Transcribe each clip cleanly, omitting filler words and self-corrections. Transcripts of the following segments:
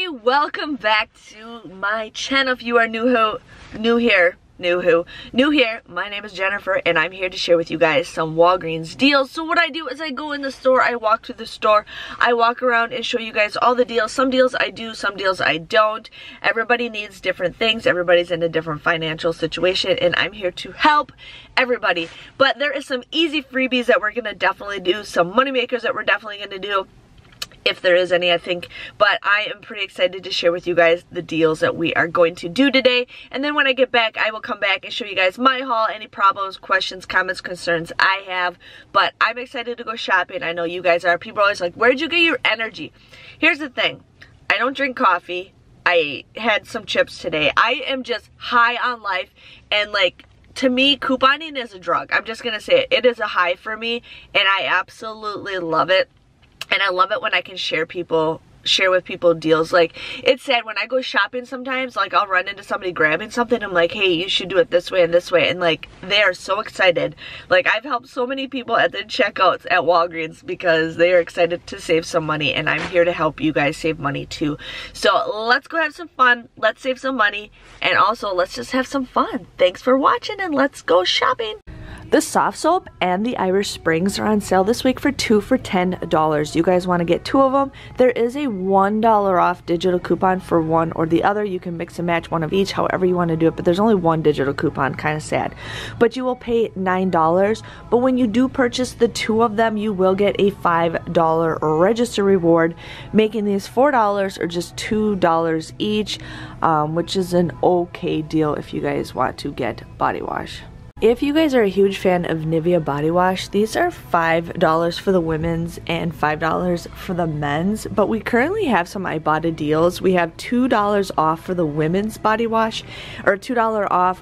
welcome back to my channel. If you are new here, my name is Jennifer and I'm here to share with you guys some Walgreens deals. So what I do is I go in the store, I walk through the store, I walk around and show you guys all the deals. Some deals I do, some deals I don't. Everybody needs different things, everybody's in a different financial situation, and I'm here to help everybody. But there is some easy freebies that we're gonna definitely do, some money makers that we're definitely gonna do, if there is any, I think. But I am pretty excited to share with you guys the deals that we are going to do today. And then when I get back, I will come back and show you guys my haul, any problems, questions, comments, concerns I have. But I'm excited to go shopping. I know you guys are. People are always like, where'd you get your energy? Here's the thing. I don't drink coffee. I had some chips today. I am just high on life, and like, to me, couponing is a drug. I'm just gonna say it. It is a high for me, and I absolutely love it. And I love it when I can share with people deals. Like, it's sad when I go shopping sometimes, like I'll run into somebody grabbing something, I'm like, hey, you should do it this way and this way, and like they are so excited. Like, I've helped so many people at the checkouts at Walgreens because they are excited to save some money, and I'm here to help you guys save money too. So let's go have some fun, let's save some money, and also let's just have some fun. Thanks for watching, and let's go shopping. The soft soap and the Irish Springs are on sale this week for 2 for $10. You guys want to get 2 of them. There is a $1 off digital coupon for one or the other. You can mix and match one of each, however you want to do it, but there's only one digital coupon, kind of sad. But you will pay $9, but when you do purchase the 2 of them, you will get a $5 register reward, making these $4 or just $2 each, which is an okay deal if you guys want to get body wash. If you guys are a huge fan of Nivea body wash, these are $5 for the women's and $5 for the men's, but we currently have some Ibotta deals. We have $2 off for the women's body wash, or $2 off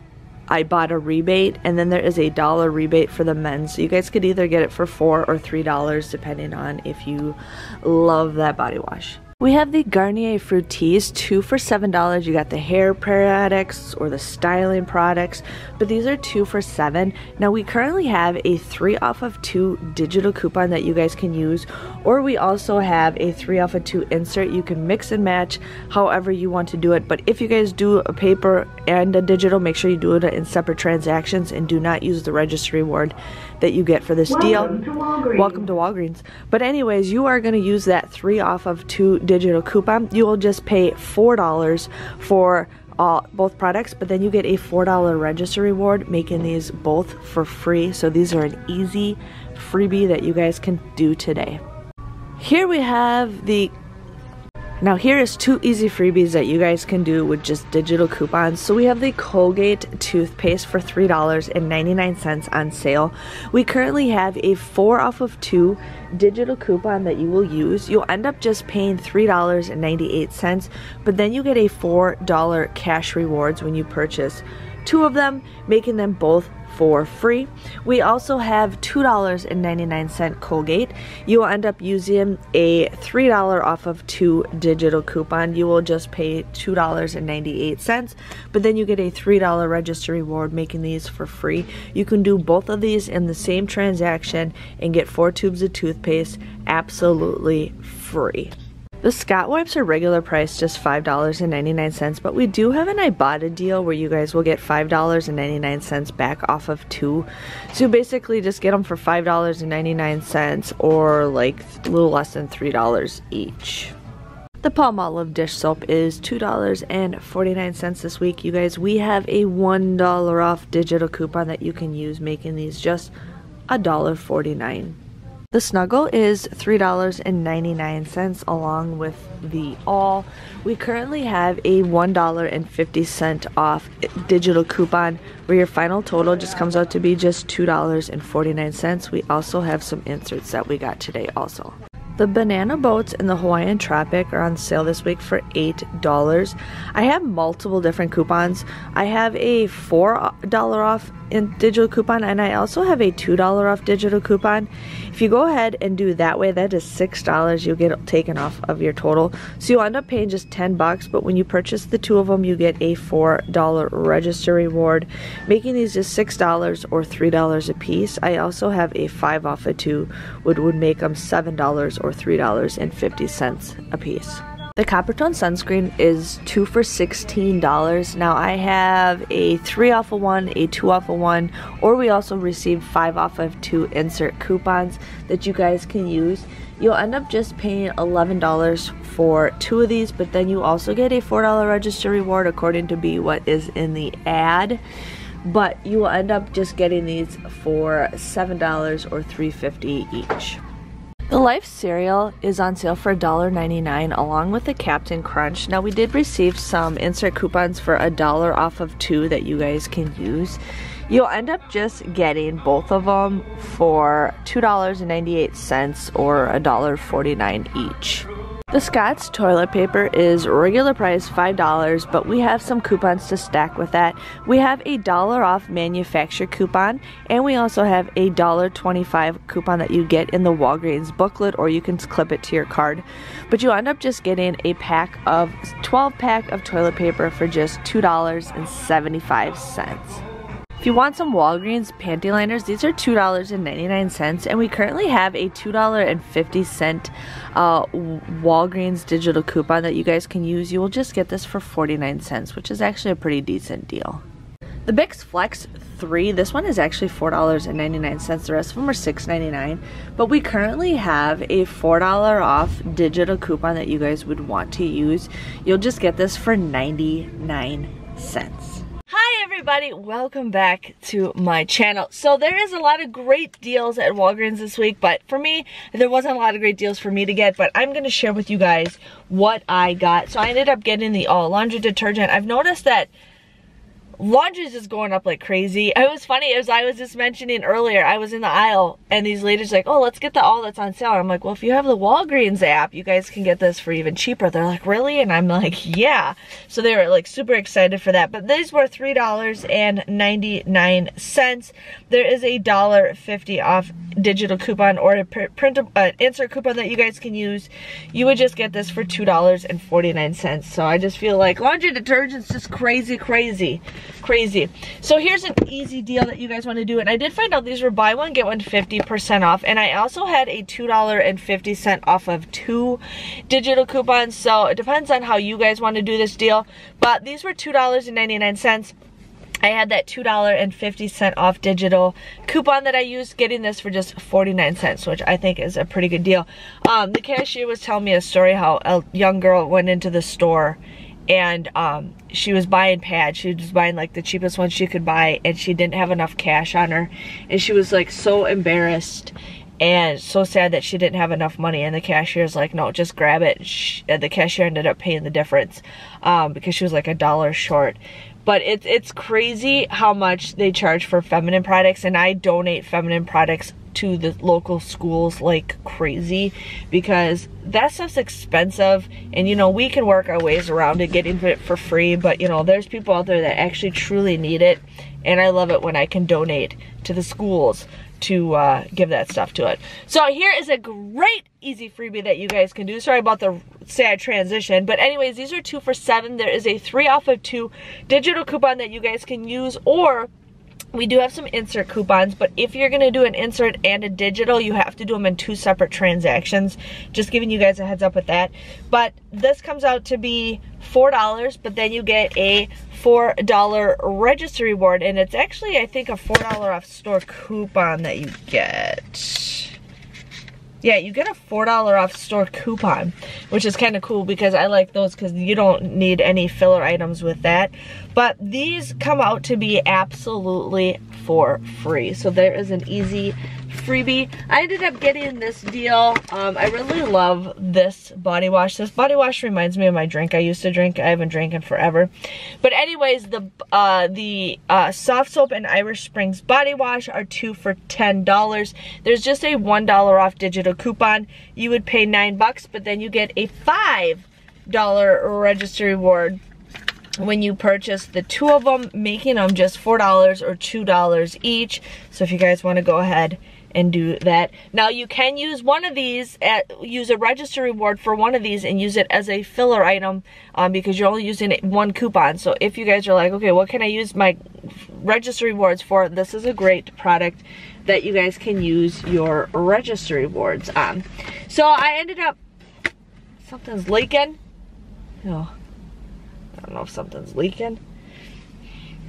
Ibotta rebate, and then there is a $1 rebate for the men's. So you guys could either get it for $4 or $3 depending on if you love that body wash. We have the Garnier Fructis, 2 for $7. You got the hair products or the styling products, but these are 2 for $7. Now we currently have a 3 off of 2 digital coupon that you guys can use, or we also have a 3 off of 2 insert. You can mix and match however you want to do it, but if you guys do a paper and a digital, make sure you do it in separate transactions and do not use the registry reward that you get for this deal. Welcome to Walgreens. But anyways, you are going to use that 3 off of 2 digital coupon. You will just pay $4 for both products, but then you get a $4 register reward, making these both for free. So these are an easy freebie that you guys can do today. Here we have Now here is 2 easy freebies that you guys can do with just digital coupons. So we have the Colgate toothpaste for $3.99 on sale. We currently have a 4 off of 2 digital coupon that you will use. You'll end up just paying $3.98, but then you get a $4 cash rewards when you purchase 2 of them, making them both for free. We also have $2.99 Colgate. You will end up using a $3 off of 2 digital coupon. You will just pay $2.98, but then you get a $3 register reward, making these for free. You can do both of these in the same transaction and get 4 tubes of toothpaste absolutely free. The Scott wipes are regular price, just $5.99, but we do have an Ibotta deal where you guys will get $5.99 back off of 2. So you basically just get them for $5.99 or like a little less than $3 each. The Palmolive dish soap is $2.49 this week. You guys, we have a $1 off digital coupon that you can use, making these just $1.49. The Snuggle is $3.99 along with the All. We currently have a $1.50 off digital coupon where your final total just comes out to be just $2.49. We also have some inserts that we got today also. The banana boats in the Hawaiian Tropic are on sale this week for $8. I have multiple different coupons. I have a $4 off in digital coupon, and I also have a $2 off digital coupon. If you go ahead and do that way, that is $6 you'll get taken off of your total. So you'll end up paying just $10, but when you purchase the 2 of them, you get a $4 register reward, making these just $6 or $3 a piece. I also have a 5 off of 2, which would make them $7 or $3.50 a piece. The Coppertone sunscreen is 2 for $16. Now I have a 3 off of 1, a 2 off of 1, or we also received 5 off of 2 insert coupons that you guys can use. You'll end up just paying $11 for 2 of these, but then you also get a $4 register reward according to what is in the ad. But you will end up just getting these for $7 or $3.50 each. The Life cereal is on sale for $1.99 along with the Captain Crunch. Now we did receive some insert coupons for $1 off of 2 that you guys can use. You'll end up just getting both of them for $2.98 or $1.49 each. The Scott's toilet paper is regular price $5, but we have some coupons to stack with that. We have a $1 off manufacturer coupon, and we also have a $1.25 coupon that you get in the Walgreens booklet, or you can clip it to your card. But you end up just getting a 12 pack of toilet paper for just $2.75. If you want some Walgreens panty liners, these are $2.99, and we currently have a $2.50 Walgreens digital coupon that you guys can use. You will just get this for 49 cents, which is actually a pretty decent deal. The Bix Flex 3, this one is actually $4.99. The rest of them are $6.99, but we currently have a $4 off digital coupon that you guys would want to use. You'll just get this for 99 cents. Hi everybody, welcome back to my channel. So there is a lot of great deals at Walgreens this week, but for me, there wasn't a lot of great deals for me to get, but I'm going to share with you guys what I got. So I ended up getting the all laundry detergent. I've noticed that laundry is just going up like crazy. It was funny, as I was just mentioning earlier, I was in the aisle and these ladies like, oh, let's get the all that's on sale. And I'm like, well, if you have the Walgreens app, you guys can get this for even cheaper. They're like, really? And I'm like, yeah. So they were like super excited for that. But these were $3.99. There is a $1.50 off digital coupon or a printable insert coupon that you guys can use. You would just get this for $2.49. So I just feel like laundry detergent's just crazy. So here's an easy deal that you guys want to do, and I did find out these were buy one get one 50% off, and I also had a $2.50 off of 2 digital coupons. So it depends on how you guys want to do this deal, but these were $2.99. I had that $2.50 off digital coupon that I used, getting this for just 49 cents, which I think is a pretty good deal. The cashier was telling me a story how a young girl went into the store and she was buying pads. She was buying like the cheapest ones she could buy, and she didn't have enough cash on her, and she was like so embarrassed and so sad that she didn't have enough money, and the cashier's like, no, just grab it. The cashier ended up paying the difference because she was like $1 short. But it's crazy how much they charge for feminine products, and I donate feminine products to the local schools like crazy because that stuff's expensive, and you know, we can work our ways around it, getting it for free, but you know, there's people out there that actually truly need it, and I love it when I can donate to the schools to give that stuff to it. So here is a great easy freebie that you guys can do. Sorry about the sad transition, but anyways, these are 2 for $7. There is a 3 off of 2 digital coupon that you guys can use, or we do have some insert coupons, but if you're going to do an insert and a digital, you have to do them in 2 separate transactions. Just giving you guys a heads up with that. But this comes out to be $4, but then you get a $4 register reward, and it's actually, I think, a $4 off store coupon that you get. Yeah, you get a $4 off store coupon, which is kind of cool because I like those because you don't need any filler items with that. But these come out to be absolutely for free. So there is an easy freebie. I ended up getting this deal. I really love this body wash. This body wash reminds me of my drink I used to drink. I haven't drank in forever. But anyways, the soft soap and Irish Springs body wash are 2 for $10. There's just a $1 off digital coupon. You would pay $9, but then you get a $5 register reward when you purchase the 2 of them, making them just $4 or $2 each. So if you guys want to go ahead and do that. Now you can use one of these, use a register reward for one of these and use it as a filler item because you're only using 1 coupon. So if you guys are like, okay, what can I use my register rewards for? This is a great product that you guys can use your register rewards on. So I ended up, something's leaking. Oh, I don't know if something's leaking.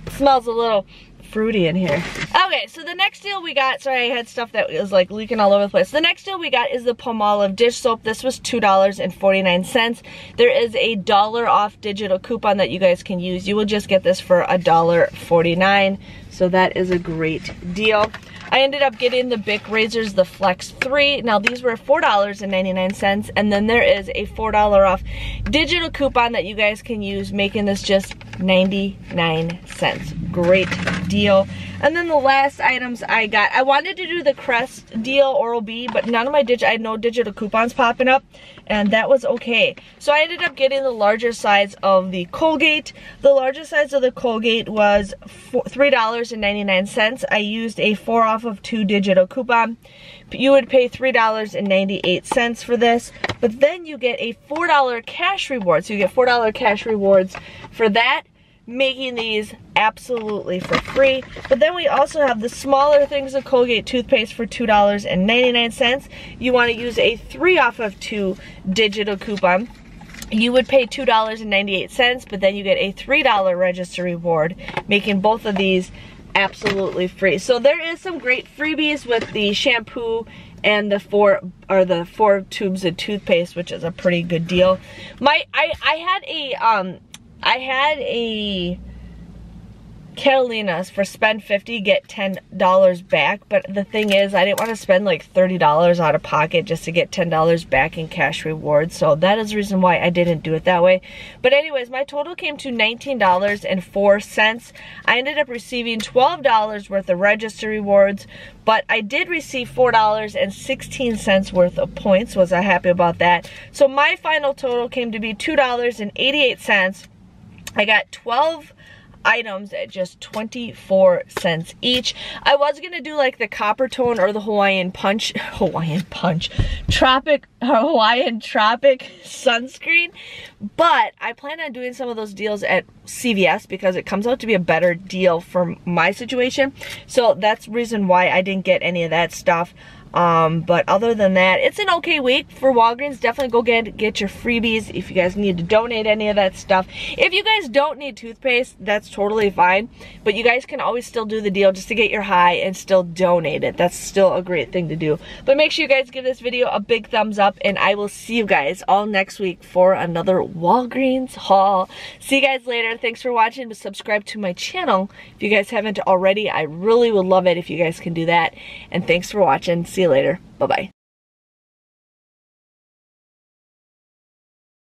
It smells a little fruity in here. Okay, so the next deal we got, sorry I had stuff that was like leaking all over the place. The next deal we got is the Palmolive dish soap. This was $2.49. There is a $1 off digital coupon that you guys can use. You will just get this for $1.49. So that is a great deal. I ended up getting the Bic razors, the Flex 3. Now these were $4.99, and then there is a $4 off digital coupon that you guys can use, making this just 99 cents. Great deal. And then the last items I got, I wanted to do the Crest deal, Oral-B, but none of my I had no digital coupons popping up, and that was okay. So I ended up getting the larger size of the Colgate. The larger size of the Colgate was $3.99. I used a 4 off of 2 digital coupon. You would pay $3.98 for this, but then you get a $4 cash reward. So you get $4 cash rewards for that, making these absolutely for free. But then we also have the smaller things of Colgate toothpaste for $2.99. You want to use a 3 off of 2 digital coupon. You would pay $2.98, but then you get a $3 register reward, making both of these absolutely free. So there is some great freebies with the shampoo and the 4 tubes of toothpaste, which is a pretty good deal. I had a Catalina's for spend $50, get $10 back, but the thing is, I didn't want to spend like $30 out of pocket just to get $10 back in cash rewards, so that is the reason why I didn't do it that way. But anyways, my total came to $19.04. I ended up receiving $12 worth of register rewards, but I did receive $4.16 worth of points. Was I happy about that? So my final total came to be $2.88. I got 12 items at just 24 cents each. I was gonna do like the Copper Tone or the Hawaiian Tropic sunscreen, but I plan on doing some of those deals at CVS because it comes out to be a better deal for my situation. So that's the reason why I didn't get any of that stuff. But other than that, it's an okay week for Walgreens. Definitely go get your freebies if you guys need to donate any of that stuff. If you guys don't need toothpaste, that's totally fine, but you guys can always still do the deal just to get your high and still donate it. That's still a great thing to do. But make sure you guys give this video a big thumbs up, and I will see you guys all next week for another Walgreens haul. See you guys later. Thanks for watching, but subscribe to my channel if you guys haven't already. I really would love it if you guys can do that, and thanks for watching. See you later. Bye-bye.